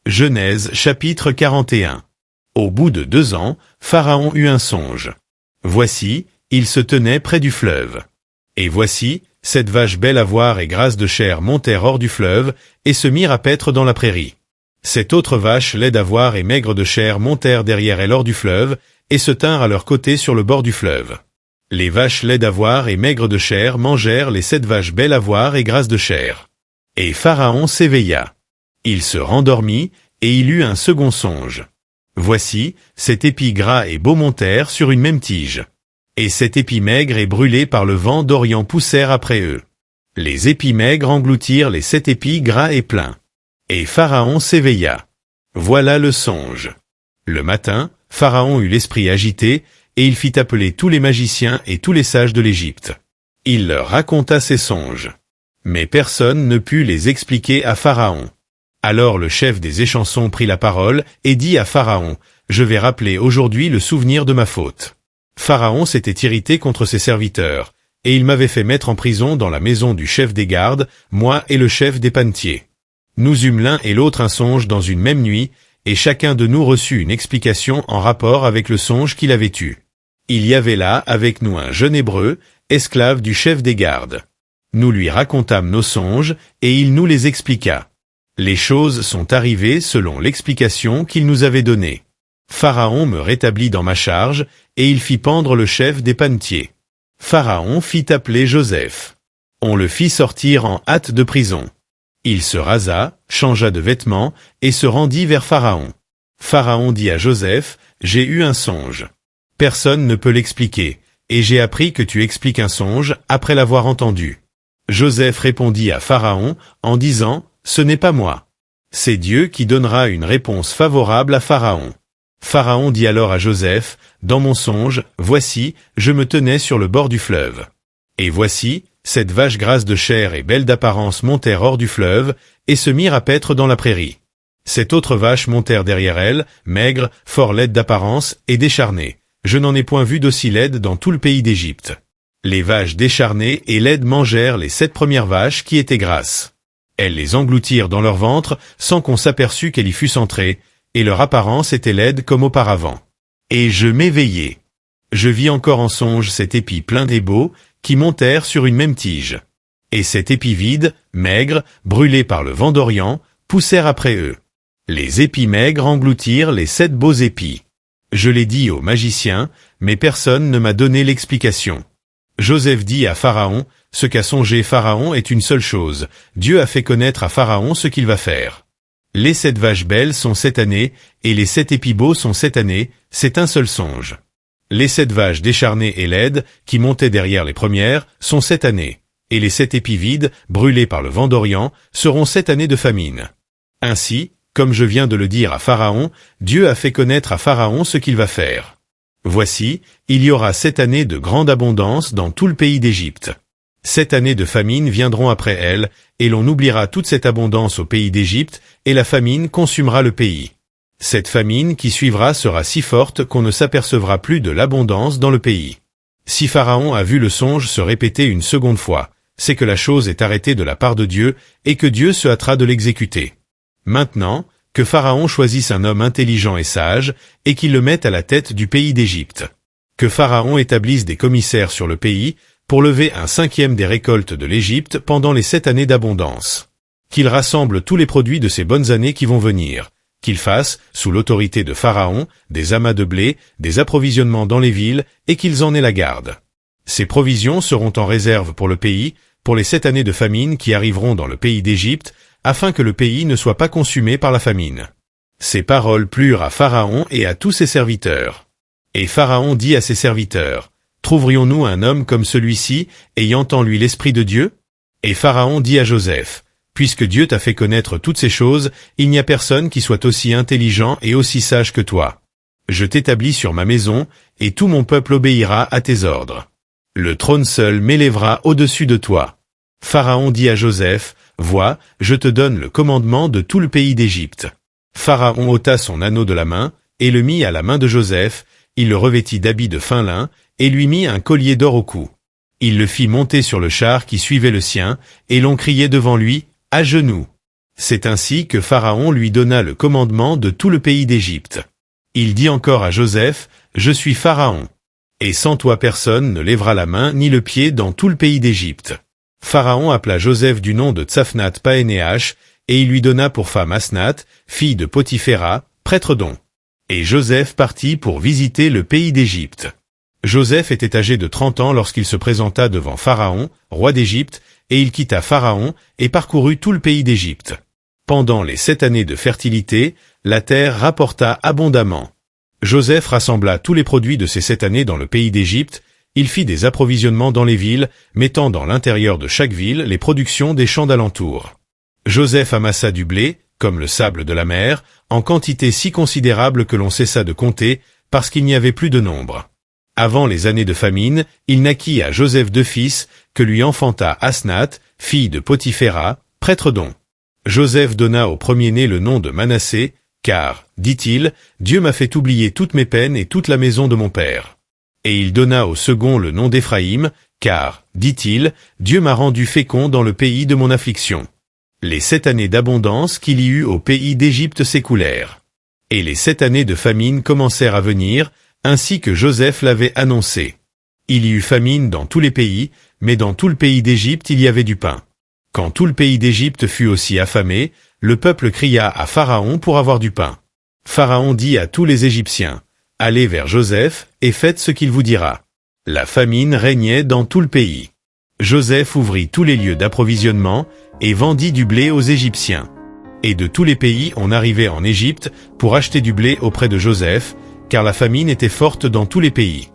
Genèse chapitre 41. Au bout de 2 ans, Pharaon eut un songe. Voici, il se tenait près du fleuve. Et voici, 7 vaches belles à voir et grasses de chair montèrent hors du fleuve, et se mirent à paître dans la prairie. 7 autres vaches laides à voir et maigres de chair montèrent derrière elles hors du fleuve, et se tinrent à leur côté sur le bord du fleuve. Les vaches laides à voir et maigres de chair mangèrent les 7 vaches belles à voir et grasses de chair. Et Pharaon s'éveilla. Il se rendormit, et il eut un second songe. Voici, 7 épis gras et beaux montèrent sur une même tige. Et 7 épis maigres et brûlés par le vent d'Orient poussèrent après eux. Les épis maigres engloutirent les 7 épis gras et pleins. Et Pharaon s'éveilla. Voilà le songe. Le matin, Pharaon eut l'esprit agité, et il fit appeler tous les magiciens et tous les sages de l'Égypte. Il leur raconta ses songes. Mais personne ne put les expliquer à Pharaon. Alors le chef des échansons prit la parole et dit à Pharaon, « Je vais rappeler aujourd'hui le souvenir de ma faute. » Pharaon s'était irrité contre ses serviteurs, et il m'avait fait mettre en prison dans la maison du chef des gardes, moi et le chef des panetiers. Nous eûmes l'un et l'autre un songe dans une même nuit, et chacun de nous reçut une explication en rapport avec le songe qu'il avait eu. Il y avait là avec nous un jeune Hébreu, esclave du chef des gardes. Nous lui racontâmes nos songes, et il nous les expliqua. Les choses sont arrivées selon l'explication qu'il nous avait donnée. Pharaon me rétablit dans ma charge, et il fit pendre le chef des panetiers. Pharaon fit appeler Joseph. On le fit sortir en hâte de prison. Il se rasa, changea de vêtements, et se rendit vers Pharaon. Pharaon dit à Joseph, « J'ai eu un songe. Personne ne peut l'expliquer, et j'ai appris que tu expliques un songe après l'avoir entendu. » Joseph répondit à Pharaon en disant, « Ce n'est pas moi. C'est Dieu qui donnera une réponse favorable à Pharaon. » Pharaon dit alors à Joseph, « Dans mon songe, voici, je me tenais sur le bord du fleuve. Et voici, 7 vaches grasses de chair et belles d'apparence montèrent hors du fleuve, et se mirent à paître dans la prairie. 7 autres vaches montèrent derrière elles, maigres, fort laides d'apparence et décharnées. Je n'en ai point vu d'aussi laides dans tout le pays d'Égypte. Les vaches décharnées et laides mangèrent les 7 premières vaches qui étaient grasses. Elles les engloutirent dans leur ventre, sans qu'on s'aperçût qu'elles y fussent entrées, et leur apparence était laide comme auparavant. Et je m'éveillai. Je vis encore en songe 7 épis pleins d'ébaux, qui montèrent sur une même tige. Et 7 épis vides, maigres, brûlés par le vent d'Orient, poussèrent après eux. Les épis maigres engloutirent les 7 beaux épis. Je l'ai dit aux magiciens, mais personne ne m'a donné l'explication. Joseph dit à Pharaon, « Ce qu'a songé Pharaon est une seule chose, Dieu a fait connaître à Pharaon ce qu'il va faire. Les 7 vaches belles sont 7 années, et les 7 épis beaux sont 7 années, c'est un seul songe. Les 7 vaches décharnées et laides, qui montaient derrière les premières, sont 7 années, et les 7 épis vides, brûlés par le vent d'Orient, seront 7 années de famine. Ainsi, comme je viens de le dire à Pharaon, Dieu a fait connaître à Pharaon ce qu'il va faire. Voici, il y aura 7 années de grande abondance dans tout le pays d'Égypte. 7 années de famine viendront après elles, et l'on oubliera toute cette abondance au pays d'Égypte, et la famine consumera le pays. Cette famine qui suivra sera si forte qu'on ne s'apercevra plus de l'abondance dans le pays. Si Pharaon a vu le songe se répéter une seconde fois, c'est que la chose est arrêtée de la part de Dieu, et que Dieu se hâtera de l'exécuter. Maintenant, que Pharaon choisisse un homme intelligent et sage, et qu'il le mette à la tête du pays d'Égypte. Que Pharaon établisse des commissaires sur le pays, pour lever un 5e des récoltes de l'Égypte pendant les 7 années d'abondance. Qu'il rassemble tous les produits de ces bonnes années qui vont venir. Qu'il fasse, sous l'autorité de Pharaon, des amas de blé, des approvisionnements dans les villes, et qu'ils en aient la garde. Ces provisions seront en réserve pour le pays, pour les 7 années de famine qui arriveront dans le pays d'Égypte, afin que le pays ne soit pas consumé par la famine. » Ces paroles plurent à Pharaon et à tous ses serviteurs. Et Pharaon dit à ses serviteurs, « Trouverions-nous un homme comme celui-ci, ayant en lui l'esprit de Dieu ?» Et Pharaon dit à Joseph, « Puisque Dieu t'a fait connaître toutes ces choses, il n'y a personne qui soit aussi intelligent et aussi sage que toi. Je t'établis sur ma maison, et tout mon peuple obéira à tes ordres. Le trône seul m'élèvera au-dessus de toi. » Pharaon dit à Joseph, « Vois, je te donne le commandement de tout le pays d'Égypte. » Pharaon ôta son anneau de la main, et le mit à la main de Joseph, il le revêtit d'habits de fin lin, et lui mit un collier d'or au cou. Il le fit monter sur le char qui suivait le sien, et l'on criait devant lui, « À genoux !» C'est ainsi que Pharaon lui donna le commandement de tout le pays d'Égypte. Il dit encore à Joseph, « Je suis Pharaon. Et sans toi personne ne lèvera la main ni le pied dans tout le pays d'Égypte. » Pharaon appela Joseph du nom de Tsaphnath-Paénéach, et il lui donna pour femme Asnath, fille de Potiphéra, prêtre d'On. Et Joseph partit pour visiter le pays d'Égypte. Joseph était âgé de 30 ans lorsqu'il se présenta devant Pharaon, roi d'Égypte, et il quitta Pharaon et parcourut tout le pays d'Égypte. Pendant les 7 années de fertilité, la terre rapporta abondamment. Joseph rassembla tous les produits de ces 7 années dans le pays d'Égypte. Il fit des approvisionnements dans les villes, mettant dans l'intérieur de chaque ville les productions des champs d'alentour. Joseph amassa du blé, comme le sable de la mer, en quantité si considérable que l'on cessa de compter, parce qu'il n'y avait plus de nombre. Avant les années de famine, il naquit à Joseph 2 fils, que lui enfanta Asnath, fille de Potiphéra, prêtre d'On. Joseph donna au premier-né le nom de Manassé, car, dit-il, Dieu m'a fait oublier toutes mes peines et toute la maison de mon père. Et il donna au second le nom d'Éphraïm, car, dit-il, Dieu m'a rendu fécond dans le pays de mon affliction. Les 7 années d'abondance qu'il y eut au pays d'Égypte s'écoulèrent. Et les 7 années de famine commencèrent à venir, ainsi que Joseph l'avait annoncé. Il y eut famine dans tous les pays, mais dans tout le pays d'Égypte il y avait du pain. Quand tout le pays d'Égypte fut aussi affamé, le peuple cria à Pharaon pour avoir du pain. Pharaon dit à tous les Égyptiens, « Allez vers Joseph et faites ce qu'il vous dira. » La famine régnait dans tout le pays. Joseph ouvrit tous les lieux d'approvisionnement et vendit du blé aux Égyptiens. Et de tous les pays on arrivait en Égypte pour acheter du blé auprès de Joseph, car la famine était forte dans tous les pays.